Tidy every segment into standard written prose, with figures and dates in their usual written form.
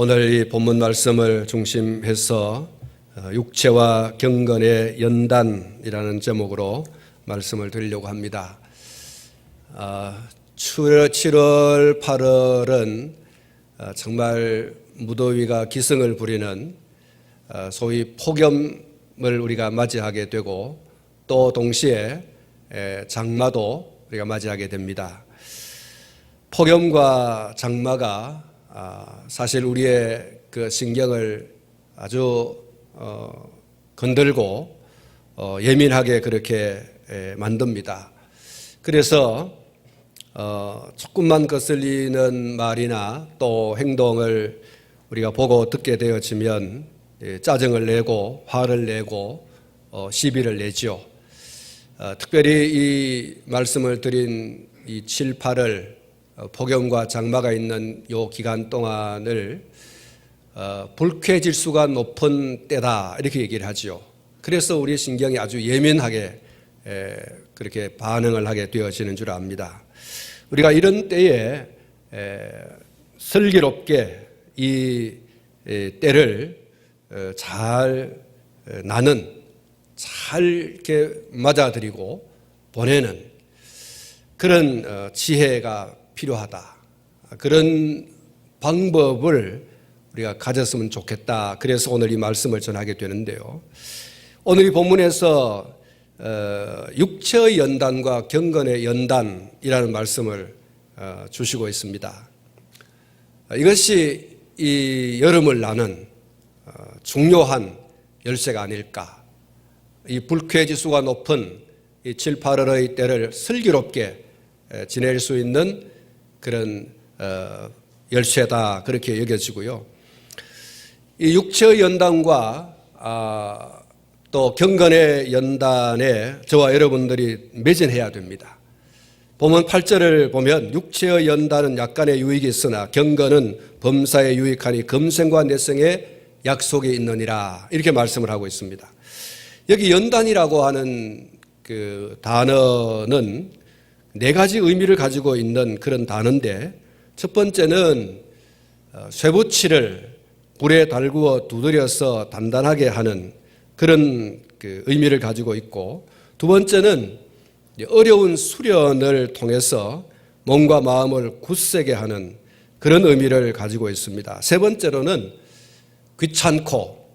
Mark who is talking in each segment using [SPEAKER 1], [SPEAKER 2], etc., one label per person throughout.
[SPEAKER 1] 오늘 이 본문 말씀을 중심해서 육체와 경건의 연단이라는 제목으로 말씀을 드리려고 합니다. 7월, 8월은 정말 무더위가 기승을 부리는 소위 폭염을 우리가 맞이하게 되고 또 동시에 장마도 우리가 맞이하게 됩니다. 폭염과 장마가 사실 우리의 그 신경을 아주 건들고 예민하게 그렇게 만듭니다. 그래서 조금만 거슬리는 말이나 또 행동을 우리가 보고 듣게 되어지면 짜증을 내고 화를 내고 시비를 내죠. 특별히 이 말씀을 드린 이 7, 8월 폭염과 장마가 있는 이 기간 동안을 불쾌지수가 높은 때다 이렇게 얘기를 하죠. 그래서 우리의 신경이 아주 예민하게 그렇게 반응을 하게 되어지는 줄 압니다. 우리가 이런 때에 슬기롭게 이 때를 잘 이렇게 맞아들이고 보내는 그런 지혜가 필요하다. 그런 방법을 우리가 가졌으면 좋겠다. 그래서 오늘 이 말씀을 전하게 되는데요. 오늘 이 본문에서 육체의 연단과 경건의 연단이라는 말씀을 주시고 있습니다. 이것이 이 여름을 나는 중요한 열쇠가 아닐까. 이 불쾌지수가 높은 이 7, 8월의 때를 슬기롭게 지낼 수 있는 그런 열쇠다 그렇게 여겨지고요. 이 육체의 연단과 또 경건의 연단에 저와 여러분들이 매진해야 됩니다. 본문 8절을 보면 육체의 연단은 약간의 유익이 있으나 경건은 범사에 유익하니 금생과 내생에 약속이 있느니라 이렇게 말씀을 하고 있습니다. 여기 연단이라고 하는 그 단어는 네 가지 의미를 가지고 있는 그런 단어인데 첫 번째는 쇠붙이를 불에 달구어 두드려서 단단하게 하는 그런 그 의미를 가지고 있고 두 번째는 어려운 수련을 통해서 몸과 마음을 굳세게 하는 그런 의미를 가지고 있습니다. 세 번째로는 귀찮고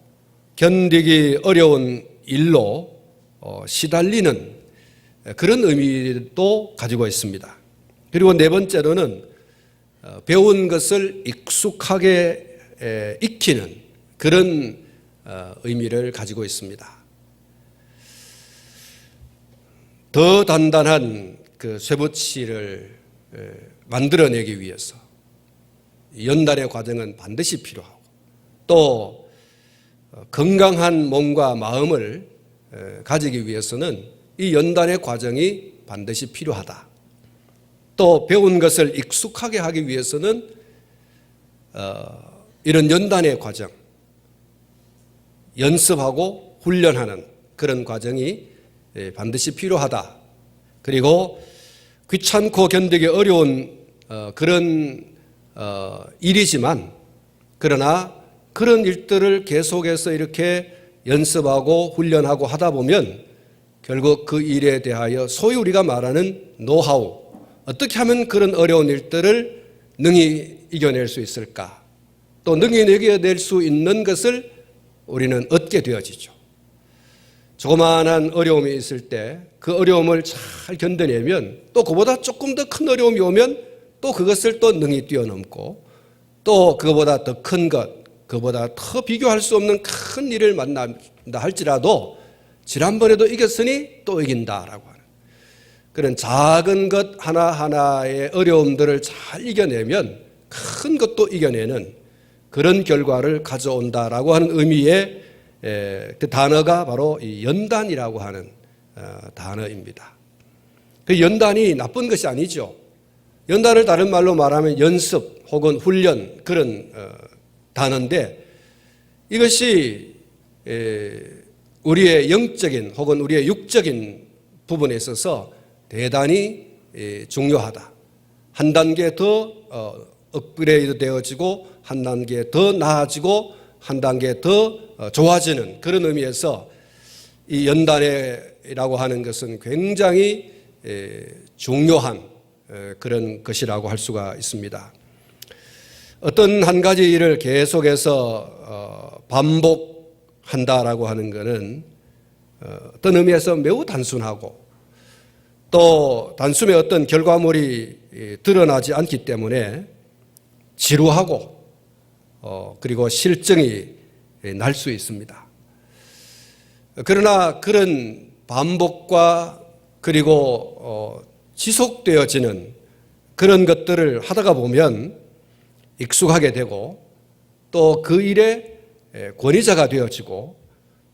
[SPEAKER 1] 견디기 어려운 일로 시달리는 그런 의미도 가지고 있습니다. 그리고 네 번째로는 배운 것을 익숙하게 익히는 그런 의미를 가지고 있습니다. 더 단단한 그 쇠붙이를 만들어내기 위해서 연단의 과정은 반드시 필요하고 또 건강한 몸과 마음을 가지기 위해서는 이 연단의 과정이 반드시 필요하다. 또 배운 것을 익숙하게 하기 위해서는 이런 연단의 과정, 연습하고 훈련하는 그런 과정이 반드시 필요하다. 그리고 귀찮고 견디기 어려운 그런 일이지만 그러나 그런 일들을 계속해서 이렇게 연습하고 훈련하고 하다 보면 결국 그 일에 대하여 소위 우리가 말하는 노하우, 어떻게 하면 그런 어려운 일들을 능히 이겨낼 수 있을까? 또 능히 이겨낼 수 있는 것을 우리는 얻게 되어지죠. 조그마한 어려움이 있을 때 그 어려움을 잘 견뎌내면 또 그보다 조금 더 큰 어려움이 오면 또 그것을 또 능히 뛰어넘고 또 그보다 더 큰 것, 그보다 더 비교할 수 없는 큰 일을 만난다 할지라도 지난번에도 이겼으니 또 이긴다라고 하는 그런 작은 것 하나하나의 어려움들을 잘 이겨내면 큰 것도 이겨내는 그런 결과를 가져온다라고 하는 의미의 그 단어가 바로 이 연단이라고 하는 단어입니다. 그 연단이 나쁜 것이 아니죠. 연단을 다른 말로 말하면 연습 혹은 훈련 그런 단어인데 이것이 우리의 영적인 혹은 우리의 육적인 부분에 있어서 대단히 중요하다. 한 단계 더 업그레이드 되어지고 한 단계 더 나아지고 한 단계 더 좋아지는 그런 의미에서 이 연단이라고 하는 것은 굉장히 중요한 그런 것이라고 할 수가 있습니다. 어떤 한 가지 일을 계속해서 반복한다라고 하는 것은 어떤 의미에서 매우 단순하고 또 단숨에 어떤 결과물이 드러나지 않기 때문에 지루하고 그리고 실증이 날 수 있습니다. 그러나 그런 반복과 그리고 지속되어지는 그런 것들을 하다가 보면 익숙하게 되고 또 그 일에 권위자가 되어지고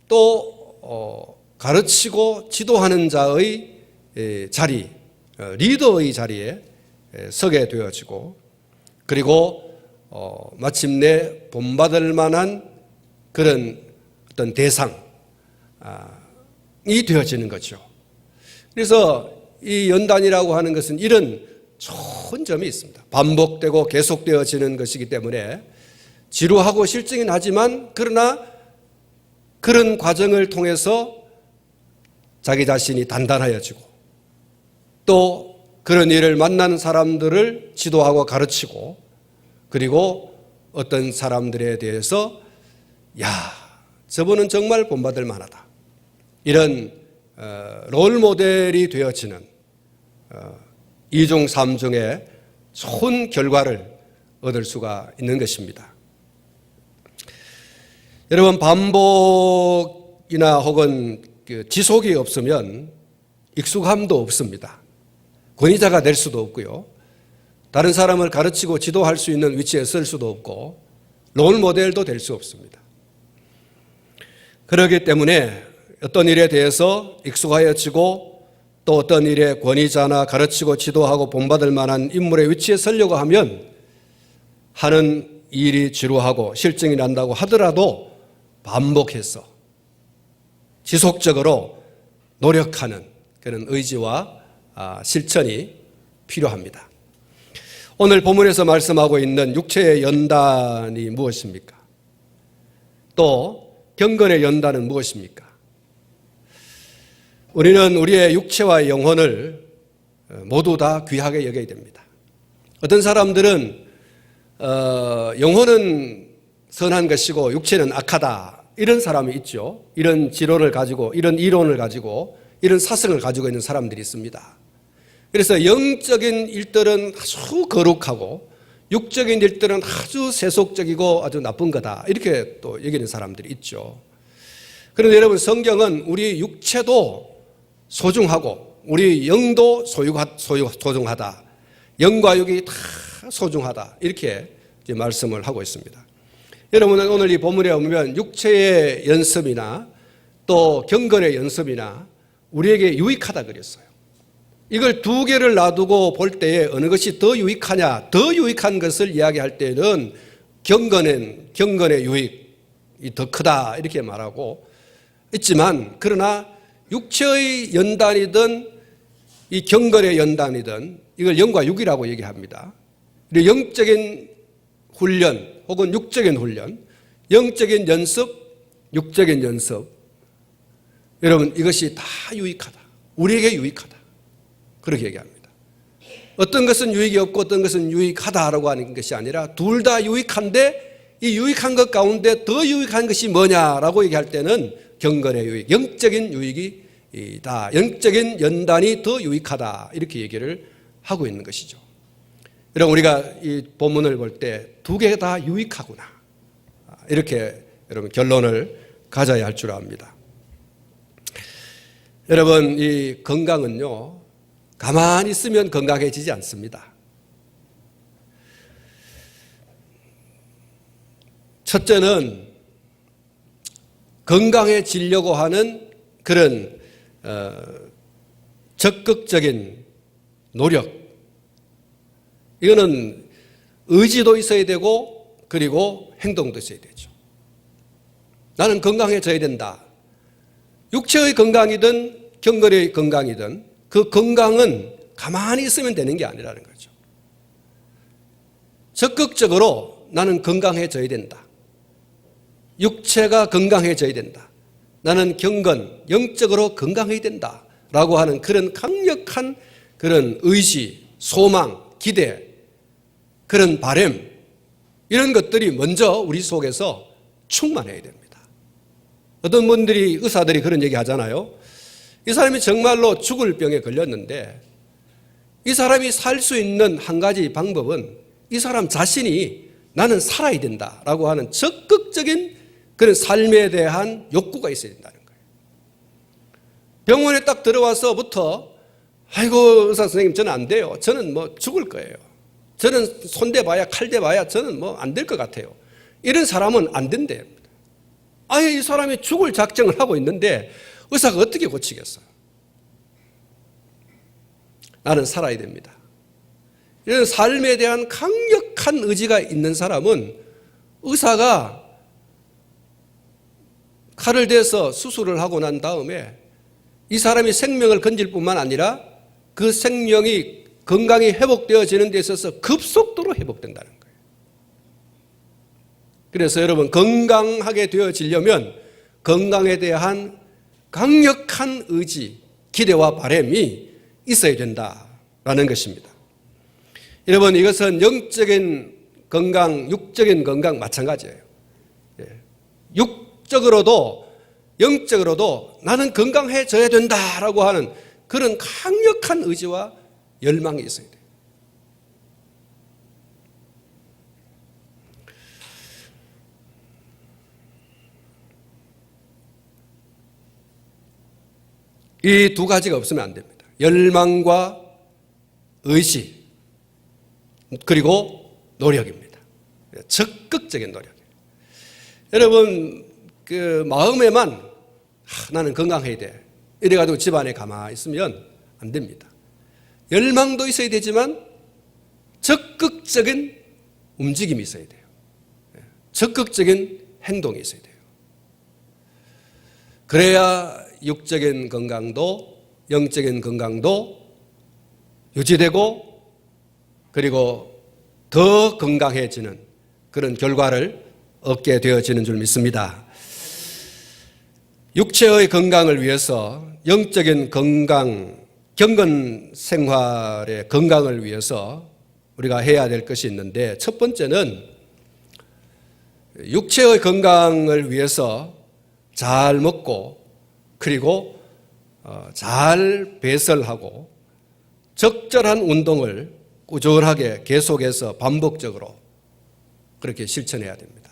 [SPEAKER 1] 또 가르치고 지도하는 자의 자리, 리더의 자리에 서게 되어지고 그리고 마침내 본받을 만한 그런 어떤 대상이 되어지는 거죠. 그래서 이 연단이라고 하는 것은 이런 좋은 점이 있습니다. 반복되고 계속되어지는 것이기 때문에 지루하고 실증이 나지만 그러나 그런 과정을 통해서 자기 자신이 단단해지고 또 그런 일을 만나는 사람들을 지도하고 가르치고 그리고 어떤 사람들에 대해서 야, 저분은 정말 본받을 만하다. 이런 롤 모델이 되어지는 2중 3중의 좋은 결과를 얻을 수가 있는 것입니다. 여러분, 반복이나 혹은 지속이 없으면 익숙함도 없습니다. 권위자가 될 수도 없고요. 다른 사람을 가르치고 지도할 수 있는 위치에 설 수도 없고 롤 모델도 될 수 없습니다. 그렇기 때문에 어떤 일에 대해서 익숙하여지고 또 어떤 일에 권위자나 가르치고 지도하고 본받을 만한 인물의 위치에 서려고 하면 하는 일이 지루하고 실증이 난다고 하더라도 반복해서 지속적으로 노력하는 그런 의지와 실천이 필요합니다. 오늘 본문에서 말씀하고 있는 육체의 연단이 무엇입니까? 또 경건의 연단은 무엇입니까? 우리는 우리의 육체와 영혼을 모두 다 귀하게 여겨야 됩니다. 어떤 사람들은 영혼은 선한 것이고 육체는 악하다 이런 사람이 있죠. 이런 지론을 가지고 이런 이론을 가지고 이런 사상을 가지고 있는 사람들이 있습니다. 그래서 영적인 일들은 아주 거룩하고 육적인 일들은 아주 세속적이고 아주 나쁜 거다 이렇게 또 여기는 사람들이 있죠. 그런데 여러분, 성경은 우리 육체도 소중하고 우리 영도 소중하다. 영과 육이 다 소중하다 이렇게 이제 말씀을 하고 있습니다. 여러분은 오늘 이 본문에 보면 육체의 연습이나 또 경건의 연습이나 우리에게 유익하다 그랬어요. 이걸 두 개를 놔두고 볼 때에 어느 것이 더 유익하냐, 더 유익한 것을 이야기할 때는 경건의 유익이 더 크다 이렇게 말하고 있지만 그러나 육체의 연단이든 이 경건의 연단이든 이걸 영과 육이라고 얘기합니다. 영적인 훈련 혹은 육적인 훈련, 영적인 연습, 육적인 연습 여러분 이것이 다 유익하다. 우리에게 유익하다. 그렇게 얘기합니다. 어떤 것은 유익이 없고 어떤 것은 유익하다라고 하는 것이 아니라 둘 다 유익한데 이 유익한 것 가운데 더 유익한 것이 뭐냐라고 얘기할 때는 경건의 유익, 영적인 유익이다. 영적인 연단이 더 유익하다. 이렇게 얘기를 하고 있는 것이죠. 여러분 우리가 이 본문을 볼 때 두 개 다 유익하구나. 이렇게 여러분 결론을 가져야 할 줄 압니다. 여러분 이 건강은요. 가만히 있으면 건강해지지 않습니다. 첫째는 건강해지려고 하는 그런 적극적인 노력. 이거는 의지도 있어야 되고 그리고 행동도 있어야 되죠. 나는 건강해져야 된다. 육체의 건강이든 경건의 건강이든 그 건강은 가만히 있으면 되는 게 아니라는 거죠. 적극적으로 나는 건강해져야 된다. 육체가 건강해져야 된다. 나는 경건, 영적으로 건강해야 된다. 라고 하는 그런 강력한 그런 의지, 소망, 기대, 그런 바람, 이런 것들이 먼저 우리 속에서 충만해야 됩니다. 어떤 분들이, 의사들이 그런 얘기 하잖아요. 이 사람이 정말로 죽을 병에 걸렸는데 이 사람이 살 수 있는 한 가지 방법은 이 사람 자신이 나는 살아야 된다라고 하는 적극적인 그런 삶에 대한 욕구가 있어야 된다는 거예요. 병원에 딱 들어와서부터 아이고 의사 선생님 저는 안 돼요. 저는 뭐 죽을 거예요. 저는 손대봐야 칼대봐야 저는 뭐 안 될 것 같아요. 이런 사람은 안 된대요. 아예 이 사람이 죽을 작정을 하고 있는데 의사가 어떻게 고치겠어요? 나는 살아야 됩니다. 이런 삶에 대한 강력한 의지가 있는 사람은 의사가 칼을 대서 수술을 하고 난 다음에 이 사람이 생명을 건질 뿐만 아니라 그 생명이 건강이 회복되어지는 데 있어서 급속도로 회복된다는 거예요. 그래서 여러분 건강하게 되어지려면 건강에 대한 강력한 의지, 기대와 바람이 있어야 된다라는 것입니다. 여러분 이것은 영적인 건강, 육적인 건강 마찬가지예요. 육적으로도 영적으로도 나는 건강해져야 된다라고 하는 그런 강력한 의지와 열망이 있어야 돼요. 이 두 가지가 없으면 안 됩니다. 열망과 의지 그리고 노력입니다. 적극적인 노력. 여러분 그 마음에만 나는 건강해야 돼 이래가지고 집안에 가만히 있으면 안 됩니다. 열망도 있어야 되지만 적극적인 움직임이 있어야 돼요. 적극적인 행동이 있어야 돼요. 그래야 육적인 건강도 영적인 건강도 유지되고 그리고 더 건강해지는 그런 결과를 얻게 되어지는 줄 믿습니다. 육체의 건강을 위해서 영적인 건강, 경건 생활의 건강을 위해서 우리가 해야 될 것이 있는데 첫 번째는 육체의 건강을 위해서 잘 먹고 그리고 잘 배설하고 적절한 운동을 꾸준하게 계속해서 반복적으로 그렇게 실천해야 됩니다.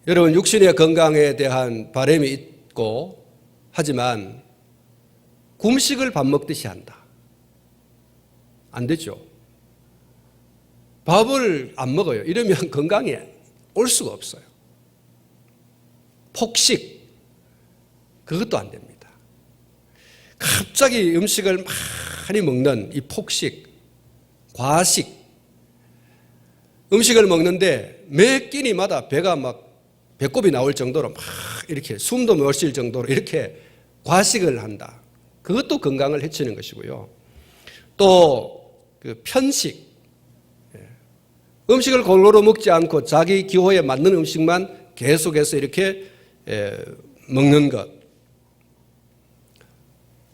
[SPEAKER 1] 여러분 육신의 건강에 대한 바람이 있고 하지만 금식을 밥 먹듯이 한다. 안 되죠. 밥을 안 먹어요. 이러면 건강에 올 수가 없어요. 폭식 그것도 안 됩니다. 갑자기 음식을 많이 먹는 이 폭식, 과식 음식을 먹는데 매 끼니마다 배가 막 배꼽이 나올 정도로 막 이렇게 숨도 못 쉴 정도로 이렇게 과식을 한다. 그것도 건강을 해치는 것이고요. 또 그 편식, 음식을 골고루 먹지 않고 자기 기호에 맞는 음식만 계속해서 이렇게 먹는 것.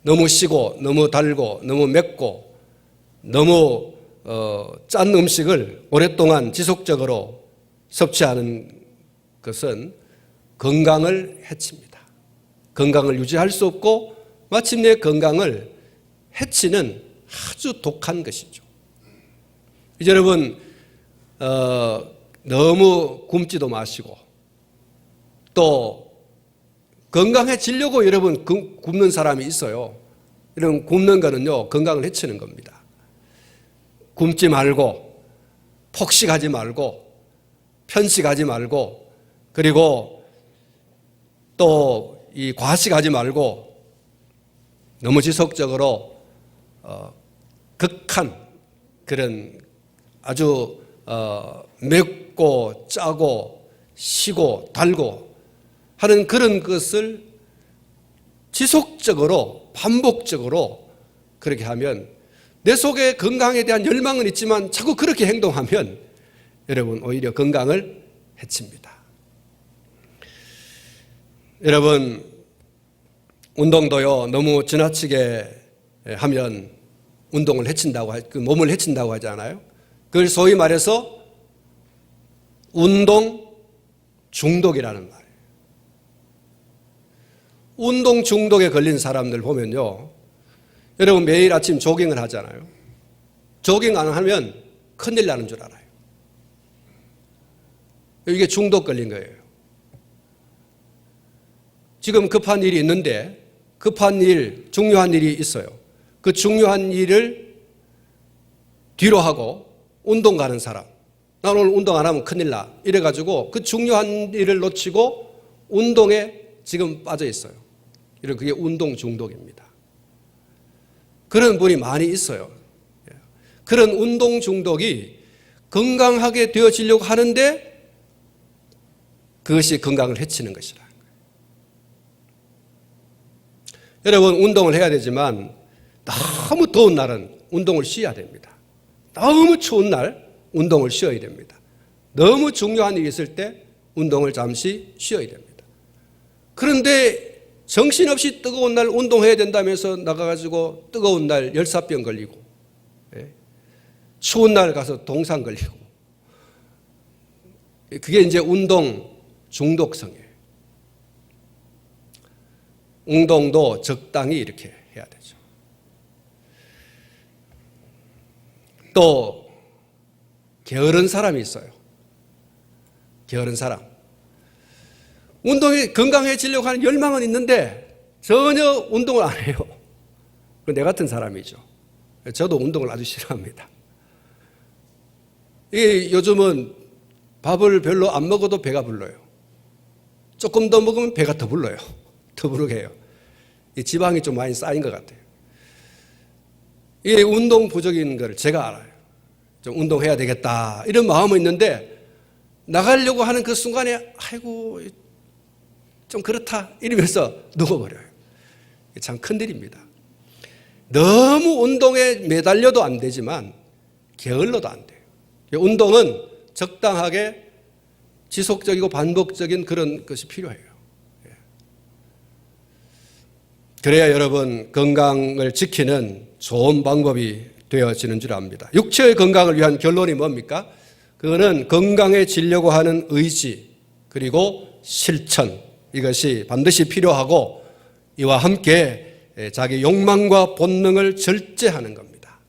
[SPEAKER 1] 너무 시고 너무 달고 너무 맵고 너무 짠 음식을 오랫동안 지속적으로 섭취하는 것은 건강을 해칩니다. 건강을 유지할 수 없고 마침내 건강을 해치는 아주 독한 것이죠. 이제 여러분 너무 굶지도 마시고 또 건강해지려고 여러분 굶는 사람이 있어요. 이런 굶는 거는요 건강을 해치는 겁니다. 굶지 말고 폭식하지 말고 편식하지 말고 그리고 또 이 과식하지 말고 너무 지속적으로 극한 그런 아주 맵고 짜고 시고 달고 하는 그런 것을 지속적으로 반복적으로 그렇게 하면 내 속에 건강에 대한 열망은 있지만 자꾸 그렇게 행동하면 여러분 오히려 건강을 해칩니다. 여러분 운동도요 너무 지나치게 하면 운동을 해친다고 그 몸을 해친다고 하지 않아요? 그걸 소위 말해서 운동 중독이라는 말이에요. 운동 중독에 걸린 사람들 보면요, 여러분 매일 아침 조깅을 하잖아요. 조깅 안 하면 큰일 나는 줄 알아요. 이게 중독 걸린 거예요. 지금 급한 일이 있는데 급한 일, 중요한 일이 있어요. 그 중요한 일을 뒤로 하고 운동 가는 사람, 난 오늘 운동 안 하면 큰일 나 이래가지고 그 중요한 일을 놓치고 운동에 지금 빠져 있어요. 그게 운동 중독입니다. 그런 분이 많이 있어요. 그런 운동 중독이 건강하게 되어지려고 하는데 그것이 건강을 해치는 것이라. 여러분 운동을 해야 되지만 너무 더운 날은 운동을 쉬어야 됩니다. 너무 추운 날 운동을 쉬어야 됩니다. 너무 중요한 일이 있을 때 운동을 잠시 쉬어야 됩니다. 그런데 정신없이 뜨거운 날 운동해야 된다면서 나가가지고 뜨거운 날 열사병 걸리고 추운 날 가서 동상 걸리고 그게 이제 운동 중독성이에요. 운동도 적당히 이렇게 해야 되죠. 또 게으른 사람이 있어요. 게으른 사람. 운동이 건강해지려고 하는 열망은 있는데 전혀 운동을 안 해요. 내 같은 사람이죠. 저도 운동을 아주 싫어합니다. 요즘은 밥을 별로 안 먹어도 배가 불러요. 조금 더 먹으면 배가 더 불러요. 더 부르게 해요. 지방이 좀 많이 쌓인 것 같아요. 이게 운동 부족인 걸 제가 알아요. 좀 운동해야 되겠다 이런 마음은 있는데 나가려고 하는 그 순간에 아이고 좀 그렇다 이러면서 누워버려요. 참 큰일입니다. 너무 운동에 매달려도 안 되지만 게을러도 안 돼요. 운동은 적당하게 지속적이고 반복적인 그런 것이 필요해요. 그래야 여러분 건강을 지키는 좋은 방법이 되어지는 줄 압니다. 육체의 건강을 위한 결론이 뭡니까? 그거는 건강해지려고 하는 의지 그리고 실천 이것이 반드시 필요하고 이와 함께 자기 욕망과 본능을 절제하는 겁니다.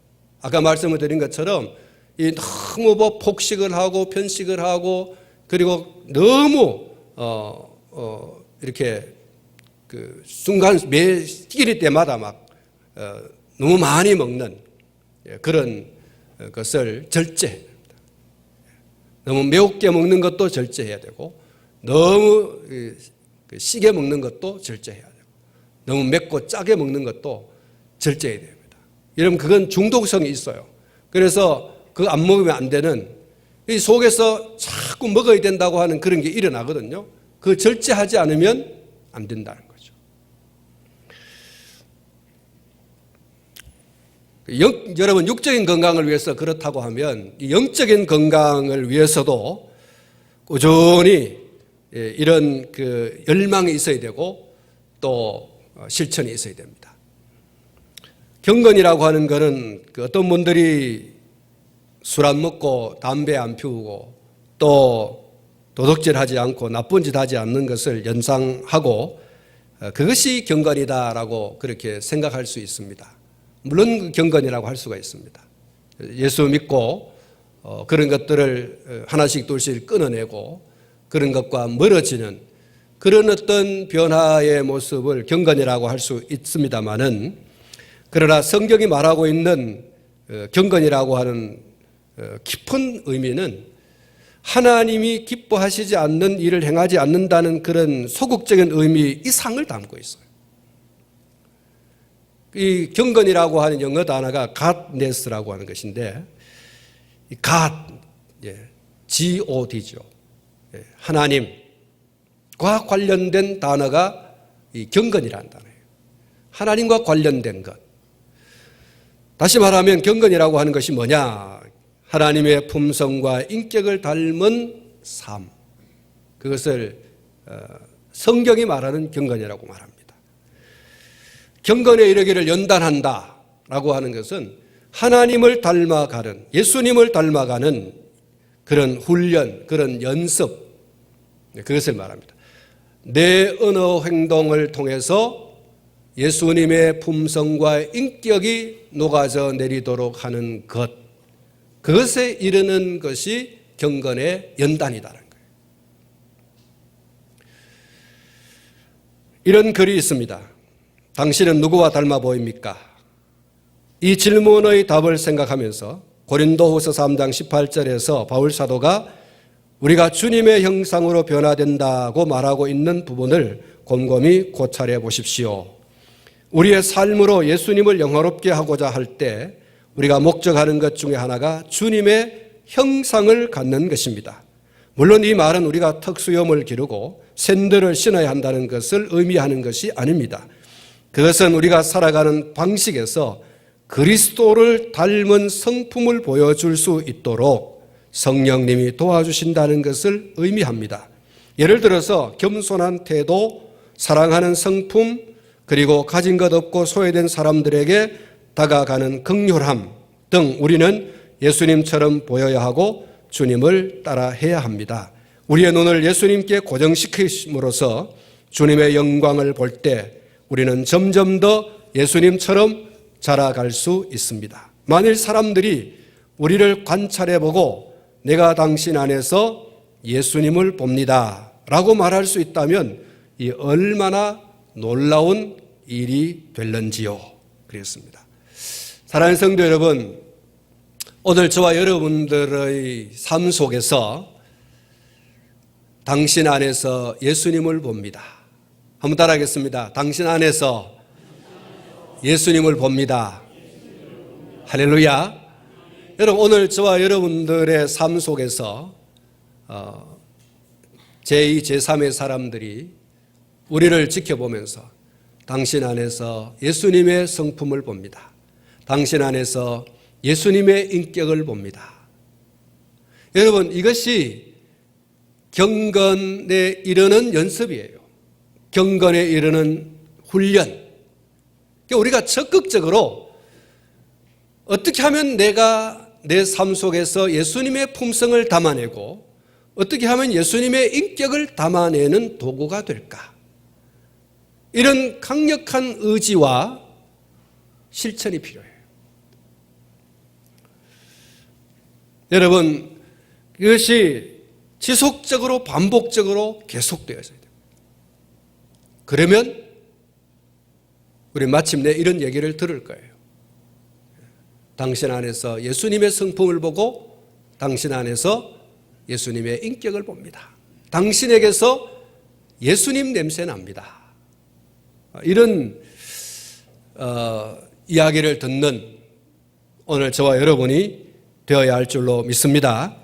[SPEAKER 1] 아까 말씀을 드린 것처럼 이 너무 폭식을 하고 편식을 하고 그리고 너무 이렇게 그 순간 매 끼리 때마다 막 너무 많이 먹는 그런 것을 절제해야 됩니다. 너무 매우게 먹는 것도 절제해야 되고 너무 시게 먹는 것도 절제해야 되고 너무 맵고 짜게 먹는 것도 절제해야 됩니다. 여러분 그건 중독성이 있어요. 그래서 그거 안 먹으면 안 되는 이 속에서 자꾸 먹어야 된다고 하는 그런 게 일어나거든요. 그 절제하지 않으면 안 된다는 거죠. 여러분 육적인 건강을 위해서 그렇다고 하면 영적인 건강을 위해서도 꾸준히 이런 그 열망이 있어야 되고 또 실천이 있어야 됩니다. 경건이라고 하는 것은 어떤 분들이 술 안 먹고 담배 안 피우고 또 도둑질하지 않고 나쁜 짓 하지 않는 것을 연상하고 그것이 경건이다라고 그렇게 생각할 수 있습니다. 물론 경건이라고 할 수가 있습니다. 예수 믿고 그런 것들을 하나씩 둘씩 끊어내고 그런 것과 멀어지는 그런 어떤 변화의 모습을 경건이라고 할 수 있습니다마는 그러나 성경이 말하고 있는 경건이라고 하는 깊은 의미는 하나님이 기뻐하시지 않는 일을 행하지 않는다는 그런 소극적인 의미 이상을 담고 있어요. 이 경건이라고 하는 영어 단어가 godness라고 하는 것인데 이 God, God죠. 하나님과 관련된 단어가 이 경건이라는 단어예요. 하나님과 관련된 것. 다시 말하면 경건이라고 하는 것이 뭐냐? 하나님의 품성과 인격을 닮은 삶. 그것을 성경이 말하는 경건이라고 말합니다. 경건에 이르기를 연단한다라고 하는 것은 하나님을 닮아가는, 예수님을 닮아가는 그런 훈련, 그런 연습, 그것을 말합니다. 내 언어 행동을 통해서 예수님의 품성과 인격이 녹아져 내리도록 하는 것, 그것에 이르는 것이 경건의 연단이다라는 거예요. 이런 글이 있습니다. 당신은 누구와 닮아 보입니까? 이 질문의 답을 생각하면서 고린도후서 3장 18절에서 바울 사도가 우리가 주님의 형상으로 변화된다고 말하고 있는 부분을 곰곰이 고찰해 보십시오. 우리의 삶으로 예수님을 영화롭게 하고자 할 때 우리가 목적하는 것 중에 하나가 주님의 형상을 갖는 것입니다. 물론 이 말은 우리가 턱수염을 기르고 샌들을 신어야 한다는 것을 의미하는 것이 아닙니다. 그것은 우리가 살아가는 방식에서 그리스도를 닮은 성품을 보여줄 수 있도록 성령님이 도와주신다는 것을 의미합니다. 예를 들어서 겸손한 태도, 사랑하는 성품, 그리고 가진 것 없고 소외된 사람들에게 다가가는 긍휼함 등 우리는 예수님처럼 보여야 하고 주님을 따라해야 합니다. 우리의 눈을 예수님께 고정시킴으로써 주님의 영광을 볼 때 우리는 점점 더 예수님처럼 자라갈 수 있습니다. 만일 사람들이 우리를 관찰해보고 내가 당신 안에서 예수님을 봅니다 라고 말할 수 있다면 이 얼마나 놀라운 일이 될런지요. 그랬습니다. 사랑하는 성도 여러분, 오늘 저와 여러분들의 삶 속에서 당신 안에서 예수님을 봅니다. 한번 따라하겠습니다. 당신 안에서 예수님을 봅니다. 할렐루야. 여러분, 오늘 저와 여러분들의 삶 속에서 제2, 제3의 사람들이 우리를 지켜보면서 당신 안에서 예수님의 성품을 봅니다. 당신 안에서 예수님의 인격을 봅니다. 여러분, 이것이 경건에 이르는 연습이에요. 경건에 이르는 훈련. 그러니까 우리가 적극적으로 어떻게 하면 내가 내 삶 속에서 예수님의 품성을 담아내고 어떻게 하면 예수님의 인격을 담아내는 도구가 될까? 이런 강력한 의지와 실천이 필요해요. 여러분, 이것이 지속적으로 반복적으로 계속되어야 됩니다. 그러면 우리 마침내 이런 얘기를 들을 거예요. 당신 안에서 예수님의 성품을 보고 당신 안에서 예수님의 인격을 봅니다. 당신에게서 예수님 냄새 납니다. 이런 이야기를 듣는 오늘 저와 여러분이 되어야 할 줄로 믿습니다.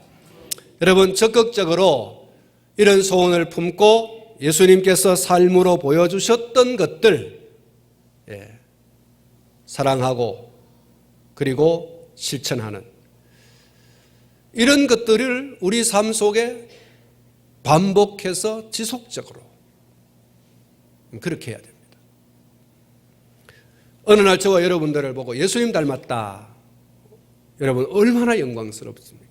[SPEAKER 1] 여러분, 적극적으로 이런 소원을 품고 예수님께서 삶으로 보여주셨던 것들 사랑하고 그리고 실천하는 이런 것들을 우리 삶 속에 반복해서 지속적으로 그렇게 해야 됩니다. 어느 날 저와 여러분들을 보고 예수님 닮았다. 여러분, 얼마나 영광스럽습니까?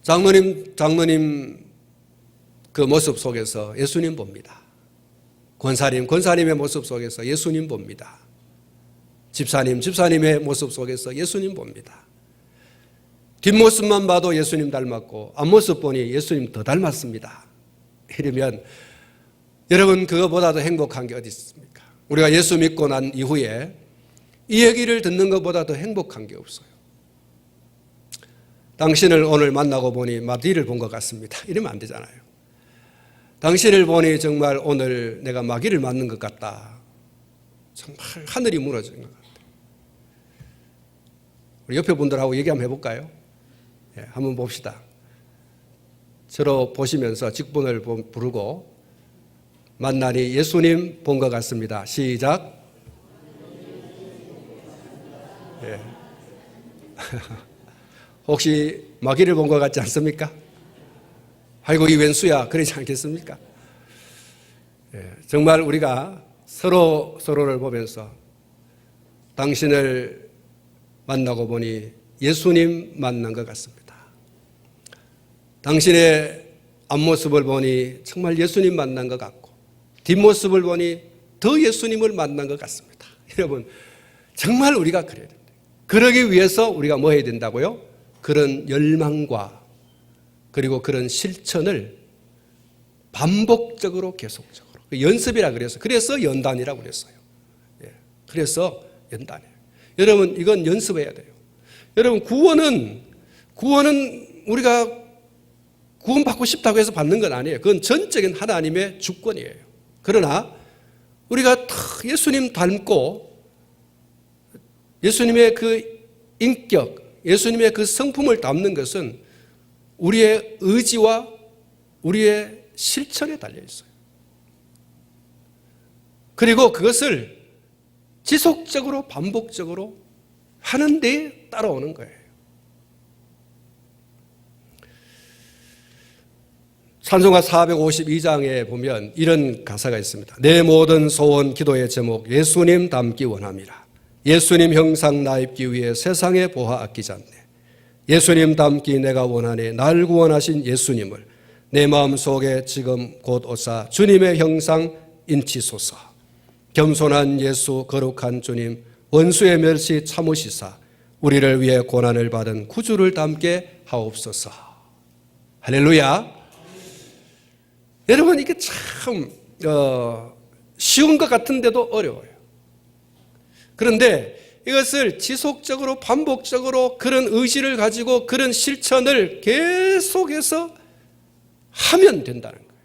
[SPEAKER 1] 장로님 그 모습 속에서 예수님 봅니다. 권사님의 모습 속에서 예수님 봅니다. 집사님의 모습 속에서 예수님 봅니다. 뒷모습만 봐도 예수님 닮았고 앞모습 보니 예수님 더 닮았습니다. 이러면 여러분, 그거보다 더 행복한 게 어디 있습니까? 우리가 예수 믿고 난 이후에 이 얘기를 듣는 것보다 더 행복한 게 없어요. 당신을 오늘 만나고 보니 마귀를 본 것 같습니다. 이러면 안 되잖아요. 당신을 보니 정말 오늘 내가 마귀를 맞는 것 같다. 정말 하늘이 무너지는 것 같아요. 우리 옆에 분들하고 얘기 한번 해볼까요? 한번 봅시다. 서로 보시면서 직분을 부르고 만나니 예수님 본 것 같습니다. 시작. 예. 혹시 마귀를 본 것 같지 않습니까? 아이고 이 웬수야 그러지 않겠습니까? 예. 정말 우리가 서로를 보면서 당신을 만나고 보니 예수님 만난 것 같습니다. 당신의 앞모습을 보니 정말 예수님 만난 것 같고 뒷모습을 보니 더 예수님을 만난 것 같습니다. 여러분 정말 우리가 그래야 됩니다. 그러기 위해서 우리가 뭐 해야 된다고요? 그런 열망과 그리고 그런 실천을 반복적으로 계속적으로 연습이라 그래서 연단이라고 그랬어요. 예. 그래서 연단이에요. 여러분 이건 연습해야 돼요. 여러분 구원은 우리가 구원받고 싶다고 해서 받는 건 아니에요. 그건 전적인 하나님의 주권이에요. 그러나 우리가 예수님 닮고 예수님의 그 인격, 예수님의 그 성품을 담는 것은 우리의 의지와 우리의 실천에 달려 있어요. 그리고 그것을 지속적으로 반복적으로 하는 데 따라오는 거예요. 찬송가 452장에 보면 이런 가사가 있습니다. 내 모든 소원 기도의 제목 예수님 닮기 원함이라. 예수님 형상 나 입기 위해 세상의 보화 아끼지 않네. 예수님 닮기 내가 원하네. 날 구원하신 예수님을 내 마음속에 지금 곧 오사 주님의 형상 인치소서. 겸손한 예수 거룩한 주님 원수의 멸시 참으시사 우리를 위해 고난을 받은 구주를 닮게 하옵소서. 할렐루야. 여러분 이게 참 쉬운 것 같은데도 어려워요. 그런데 이것을 지속적으로 반복적으로 그런 의지를 가지고 그런 실천을 계속해서 하면 된다는 거예요.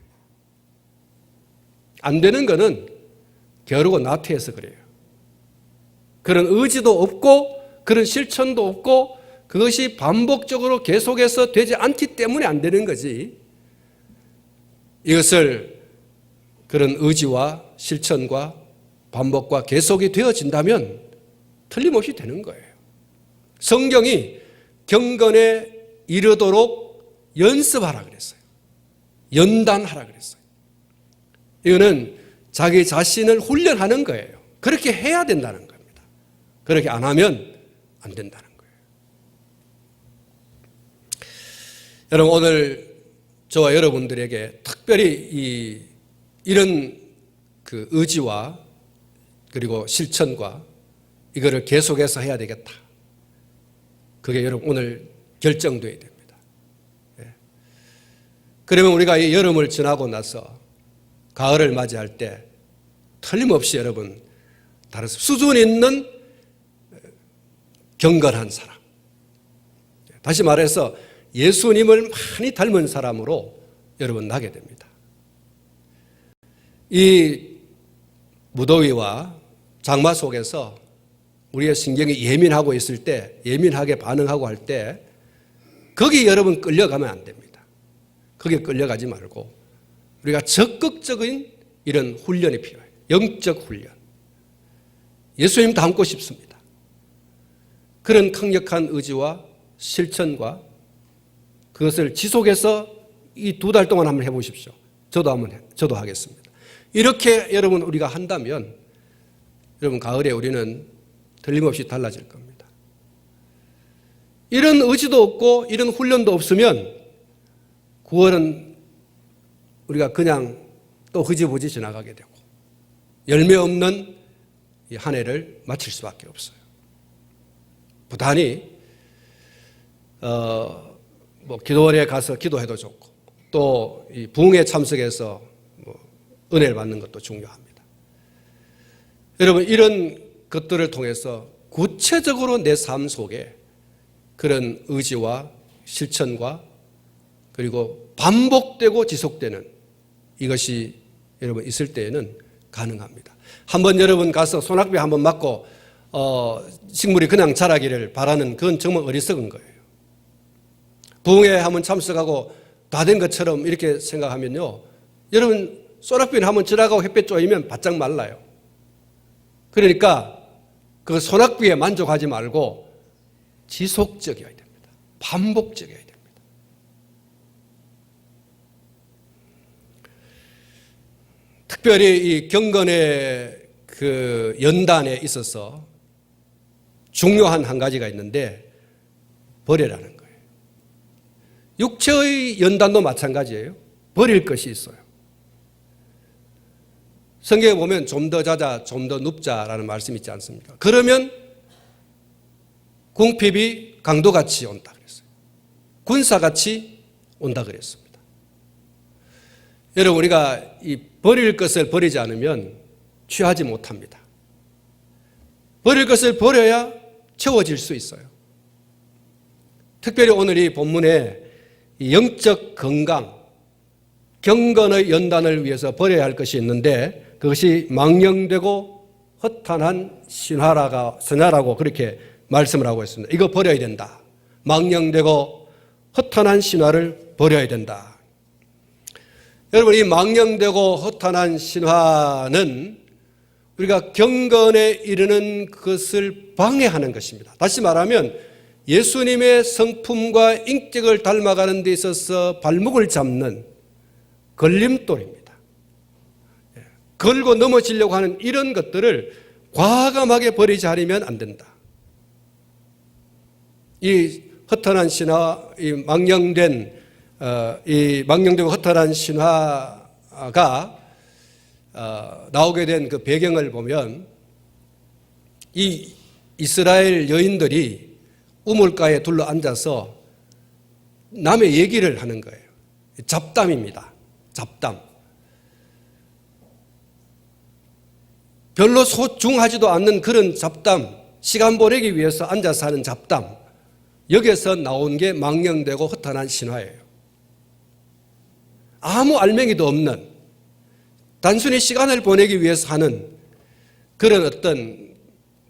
[SPEAKER 1] 안 되는 거는 겨루고 나태해서 그래요. 그런 의지도 없고 그런 실천도 없고 그것이 반복적으로 계속해서 되지 않기 때문에 안 되는 거지. 이것을 그런 의지와 실천과 반복과 계속이 되어진다면 틀림없이 되는 거예요. 성경이 경건에 이르도록 연습하라 그랬어요. 연단하라 그랬어요. 이거는 자기 자신을 훈련하는 거예요. 그렇게 해야 된다는 겁니다. 그렇게 안 하면 안 된다는 거예요. 여러분 오늘 저와 여러분들에게 특별히 이런 그 의지와 그리고 실천과 이거를 계속해서 해야 되겠다. 그게 여러분 오늘 결정되어야 됩니다. 예. 그러면 우리가 이 여름을 지나고 나서 가을을 맞이할 때 틀림없이 여러분 다른 수준 있는 경건한 사람. 다시 말해서 예수님을 많이 닮은 사람으로 여러분 나게 됩니다. 이 무더위와 장마 속에서 우리의 신경이 예민하고 있을 때, 예민하게 반응하고 할 때 거기 여러분 끌려가면 안 됩니다. 거기에 끌려가지 말고 우리가 적극적인 이런 훈련이 필요해요. 영적 훈련. 예수님 닮고 싶습니다. 그런 강력한 의지와 실천과 그것을 지속해서 이 2달 동안 한번 해보십시오. 저도 하겠습니다. 이렇게 여러분 우리가 한다면 여러분 가을에 우리는 틀림없이 달라질 겁니다. 이런 의지도 없고 이런 훈련도 없으면 9월은 우리가 그냥 또 흐지부지 지나가게 되고 열매 없는 이 한 해를 마칠 수밖에 없어요. 부단히 기도원에 가서 기도해도 좋고 또 이 부흥에 참석해서 은혜를 받는 것도 중요합니다. 여러분 이런 것들을 통해서 구체적으로 내 삶 속에 그런 의지와 실천과 그리고 반복되고 지속되는 이것이 여러분 있을 때에는 가능합니다. 한번 여러분 가서 소낙비 한번 맞고 식물이 그냥 자라기를 바라는 그건 정말 어리석은 거예요. 부흥회 한번 참석하고 다 된 것처럼 이렇게 생각하면요. 여러분 소낙비는 한번 지나가고 햇볕 쬐이면 바짝 말라요. 그러니까 그 소낙비에 만족하지 말고 지속적이어야 됩니다. 반복적이어야 됩니다. 특별히 이 경건의 그 연단에 있어서 중요한 한 가지가 있는데 버리라는 거예요. 육체의 연단도 마찬가지예요. 버릴 것이 있어요. 성경에 보면 좀 더 자자, 좀 더 눕자라는 말씀이 있지 않습니까? 그러면 궁핍이 강도같이 온다 그랬어요. 군사같이 온다 그랬습니다. 여러분, 우리가 이 버릴 것을 버리지 않으면 취하지 못합니다. 버릴 것을 버려야 채워질 수 있어요. 특별히 오늘 이 본문에 영적 건강, 경건의 연단을 위해서 버려야 할 것이 있는데 그것이 망령되고 허탄한 신화라고 그렇게 말씀을 하고 있습니다. 이거 버려야 된다. 망령되고 허탄한 신화를 버려야 된다. 여러분, 이 망령되고 허탄한 신화는 우리가 경건에 이르는 것을 방해하는 것입니다. 다시 말하면 예수님의 성품과 인격을 닮아가는 데 있어서 발목을 잡는 걸림돌입니다. 걸고 넘어지려고 하는 이런 것들을 과감하게 버리지 않으면 안 된다. 이 허탄한 신화, 이 망령되고 허탄한 신화가 나오게 된 그 배경을 보면 이 이스라엘 여인들이 우물가에 둘러 앉아서 남의 얘기를 하는 거예요. 잡담입니다. 잡담. 별로 소중하지도 않는 그런 잡담, 시간 보내기 위해서 앉아서 하는 잡담, 여기에서 나온 게 망령되고 허탄한 신화예요. 아무 알맹이도 없는, 단순히 시간을 보내기 위해서 하는 그런 어떤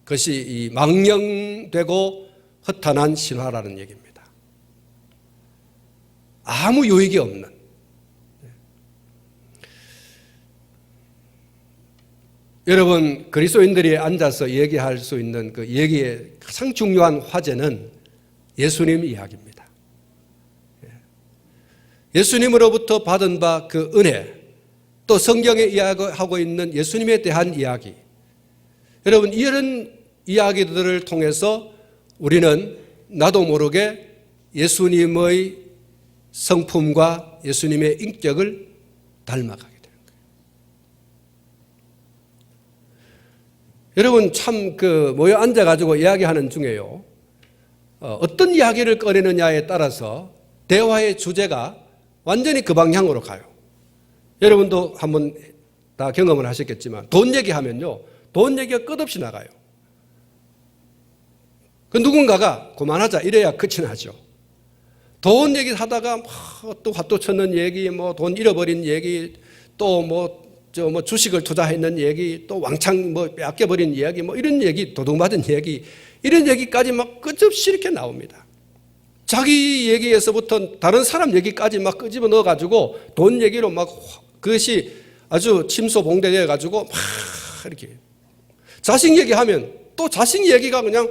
[SPEAKER 1] 것이 이 망령되고 허탄한 신화라는 얘기입니다. 아무 유익이 없는. 여러분, 그리스도인들이 앉아서 얘기할 수 있는 그 얘기의 가장 중요한 화제는 예수님 이야기입니다. 예수님으로부터 받은 바 그 은혜, 또 성경에 이야기하고 있는 예수님에 대한 이야기. 여러분, 이런 이야기들을 통해서 우리는 나도 모르게 예수님의 성품과 예수님의 인격을 닮아가게 되는 거예요. 여러분, 참 모여 앉아가지고 이야기하는 중에요, 어떤 이야기를 꺼내느냐에 따라서 대화의 주제가 완전히 그 방향으로 가요. 여러분도 한번 다 경험을 하셨겠지만 돈 얘기하면요, 돈 얘기가 끝없이 나가요. 그 누군가가 그만하자 이래야 끝이 나죠. 돈 얘기 하다가 또 화도 쳤는 얘기, 돈 잃어버린 얘기, 또 주식을 투자했는 얘기, 또 왕창 빼앗겨버린 이야기, 이런 얘기, 도둑맞은 얘기, 이런 얘기까지 끝없이 이렇게 나옵니다. 자기 얘기에서부터 다른 사람 얘기까지 끄집어 넣어가지고 돈 얘기로 그것이 아주 침소봉대되어가지고 이렇게 자식 얘기하면 또 자식 얘기가 그냥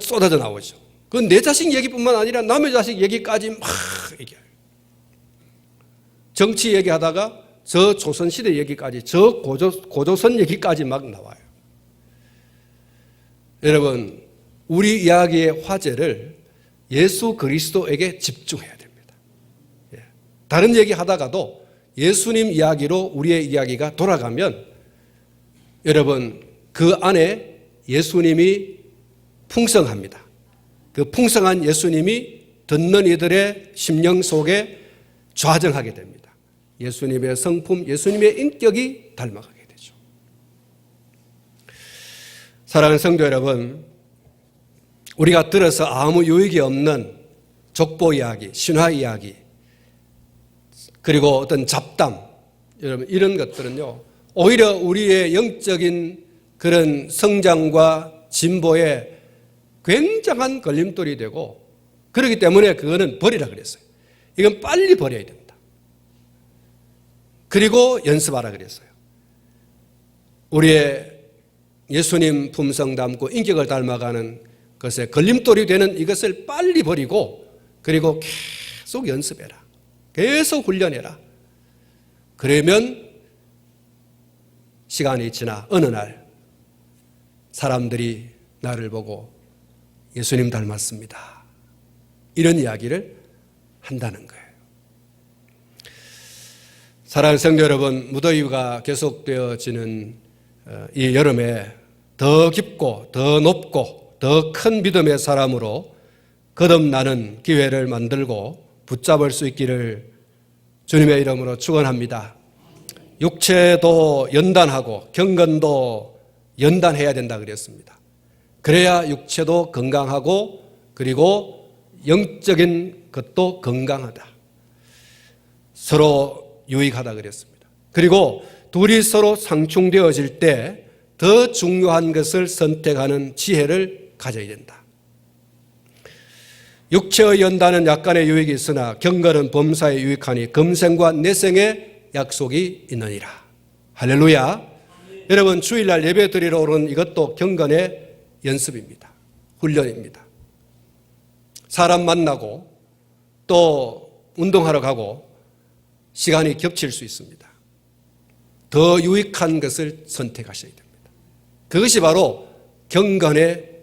[SPEAKER 1] 쏟아져 나오죠. 그건 내 자식 얘기뿐만 아니라 남의 자식 얘기까지 얘기해요. 정치 얘기하다가 저 조선시대 얘기까지, 저 고조선 얘기까지 나와요. 여러분, 우리 이야기의 화제를 예수 그리스도에게 집중해야 됩니다. 다른 얘기 하다가도 예수님 이야기로 우리의 이야기가 돌아가면 여러분, 그 안에 예수님이 풍성합니다. 그 풍성한 예수님이 듣는 이들의 심령 속에 좌정하게 됩니다. 예수님의 성품, 예수님의 인격이 닮아가게 되죠. 사랑하는 성도 여러분, 우리가 들어서 아무 유익이 없는 족보 이야기, 신화 이야기, 그리고 어떤 잡담, 여러분, 이런 것들은요, 오히려 우리의 영적인 그런 성장과 진보에 굉장한 걸림돌이 되고, 그렇기 때문에 그거는 버리라 그랬어요. 이건 빨리 버려야 됩니다. 그리고 연습하라 그랬어요. 우리의 예수님 품성 닮고 인격을 닮아가는 것에 걸림돌이 되는 이것을 빨리 버리고 그리고 계속 연습해라. 계속 훈련해라. 그러면 시간이 지나 어느 날 사람들이 나를 보고 예수님 닮았습니다. 이런 이야기를 한다는 거예요. 사랑하는 성도 여러분, 무더위가 계속되어지는 이 여름에 더 깊고 더 높고 더 큰 믿음의 사람으로 거듭나는 기회를 만들고 붙잡을 수 있기를 주님의 이름으로 축원합니다. 육체도 연단하고 경건도 연단해야 된다 그랬습니다. 그래야 육체도 건강하고 그리고 영적인 것도 건강하다. 서로 유익하다 그랬습니다. 그리고 둘이 서로 상충되어질 때 더 중요한 것을 선택하는 지혜를 가져야 된다. 육체의 연단은 약간의 유익이 있으나 경건은 범사에 유익하니 금생과 내생의 약속이 있느니라. 할렐루야. 여러분, 주일날 예배 드리러 오는 이것도 경건의 연습입니다. 훈련입니다. 사람 만나고 또 운동하러 가고 시간이 겹칠 수 있습니다. 더 유익한 것을 선택하셔야 됩니다. 그것이 바로 경건의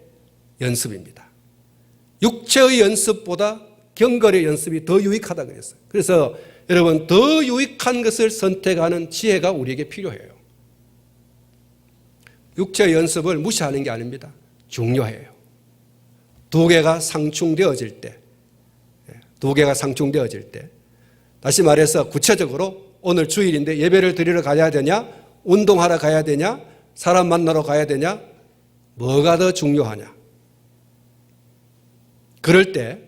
[SPEAKER 1] 연습입니다. 육체의 연습보다 경건의 연습이 더 유익하다 그랬어요. 그래서 여러분, 더 유익한 것을 선택하는 지혜가 우리에게 필요해요. 육체의 연습을 무시하는 게 아닙니다. 중요해요. 두 개가 상충되어질 때, 다시 말해서 구체적으로 오늘 주일인데 예배를 드리러 가야 되냐, 운동하러 가야 되냐, 사람 만나러 가야 되냐, 뭐가 더 중요하냐. 그럴 때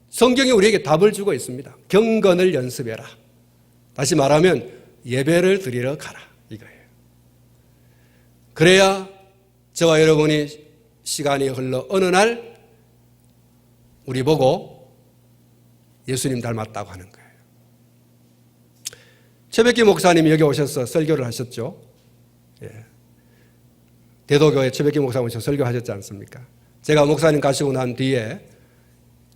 [SPEAKER 1] 성경이 우리에게 답을 주고 있습니다. 경건을 연습해라. 다시 말하면 예배를 드리러 가라, 이거예요. 그래야 저와 여러분이 시간이 흘러 어느 날 우리 보고 예수님 닮았다고 하는 거예요. 최백기 목사님이 여기 오셔서 설교를 하셨죠. 대도교회 최백기 목사님 오셔서 설교하셨지 않습니까? 제가 목사님 가시고 난 뒤에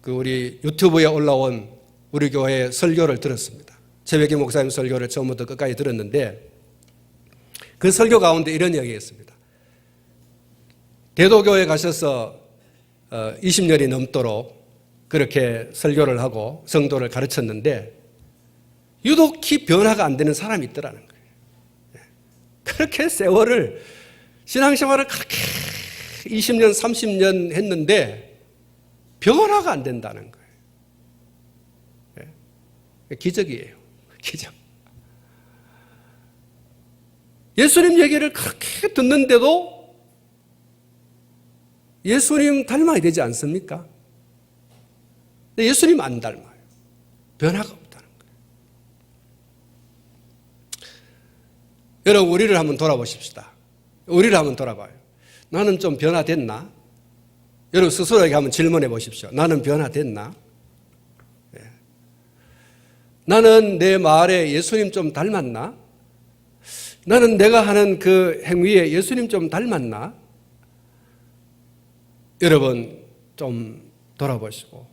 [SPEAKER 1] 우리 유튜브에 올라온 우리 교회의 설교를 들었습니다. 최백기 목사님 설교를 처음부터 끝까지 들었는데 그 설교 가운데 이런 이야기였습니다. 대도교회 가셔서 20년이 넘도록 그렇게 설교를 하고 성도를 가르쳤는데 유독히 변화가 안 되는 사람이 있더라는 거예요. 그렇게 세월을 신앙생활을 그렇게 20년, 30년 했는데 변화가 안 된다는 거예요. 기적이에요. 기적. 예수님 얘기를 그렇게 듣는데도 예수님 닮아야 되지 않습니까? 근데 예수님 안 닮아요. 변화가 없다는 거예요. 여러분, 우리를 한번 돌아보십시다. 우리를 한번 돌아봐요. 나는 좀 변화됐나? 여러분 스스로에게 한번 질문해 보십시오. 나는 변화됐나? 나는 내 말에 예수님 좀 닮았나? 나는 내가 하는 그 행위에 예수님 좀 닮았나? 여러분 좀 돌아보시고,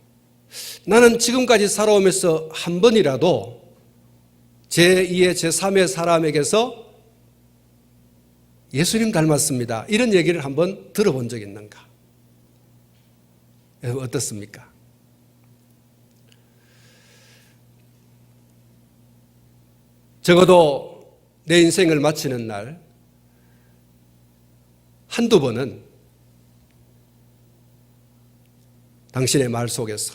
[SPEAKER 1] 나는 지금까지 살아오면서 한 번이라도 제2의 제3의 사람에게서 예수님 닮았습니다, 이런 얘기를 한번 들어본 적 있는가? 여러분 어떻습니까? 적어도 내 인생을 마치는 날 한두 번은 당신의 말 속에서,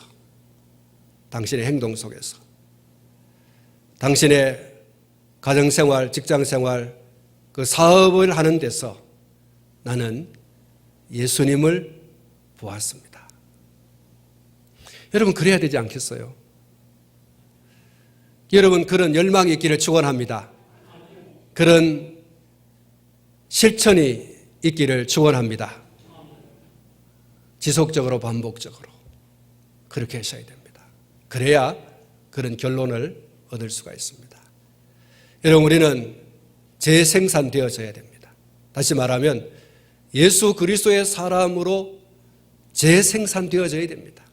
[SPEAKER 1] 당신의 행동 속에서, 당신의 가정생활, 직장생활, 그 사업을 하는 데서 나는 예수님을 보았습니다. 여러분 그래야 되지 않겠어요? 여러분 그런 열망이 있기를 축원합니다. 그런 실천이 있기를 축원합니다. 지속적으로 반복적으로 그렇게 하셔야 됩니다. 그래야 그런 결론을 얻을 수가 있습니다. 여러분, 우리는 재생산되어져야 됩니다. 다시 말하면 예수 그리스도의 사람으로 재생산되어져야 됩니다.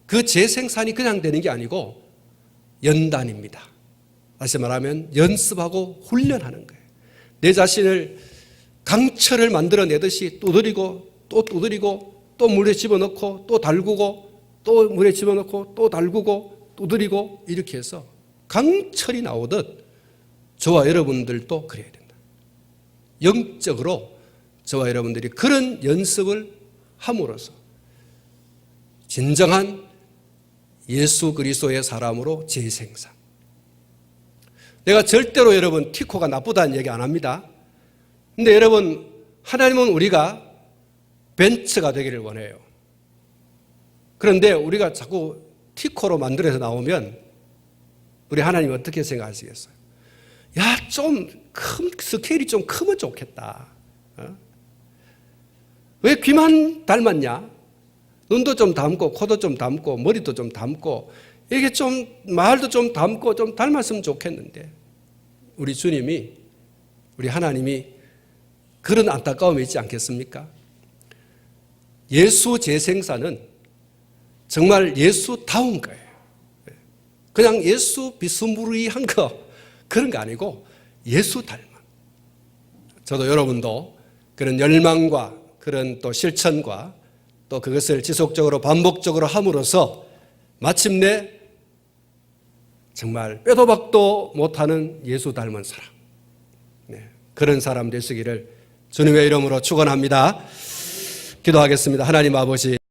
[SPEAKER 1] 그 재생산이 그냥 되는 게 아니고 연단입니다. 다시 말하면 연습하고 훈련하는 거예요. 내 자신을 강철을 만들어내듯이 두드리고 또 두드리고 또 물에 집어넣고 또 달구고 또 물에 집어넣고 또 달구고 두드리고 이렇게 해서 강철이 나오듯 저와 여러분들도 그래야 된다. 영적으로 저와 여러분들이 그런 연습을 함으로써 진정한 예수 그리스도의 사람으로 재생산. 내가 절대로 여러분 티코가 나쁘다는 얘기 안 합니다. 근데 여러분, 하나님은 우리가 벤츠가 되기를 원해요. 그런데 우리가 자꾸 티코로 만들어서 나오면 우리 하나님 어떻게 생각하시겠어요? 야, 스케일이 좀 크면 좋겠다. 왜 귀만 닮았냐? 눈도 좀 닮고 코도 좀 닮고 머리도 좀 닮고 이게 좀 말도 좀 닮고 좀 닮았으면 좋겠는데 우리 주님이, 우리 하나님이 그런 안타까움이 있지 않겠습니까? 예수 재생산은 정말 예수다운 거예요. 그냥 예수 비스무리한 거 그런 거 아니고 예수 닮은. 저도 여러분도 그런 열망과 그런 또 실천과 또 그것을 지속적으로 반복적으로 함으로써 마침내 정말 빼도 박도 못하는 예수 닮은 사람, 그런 사람 되시기를 주님의 이름으로 축원합니다. 기도하겠습니다. 하나님 아버지,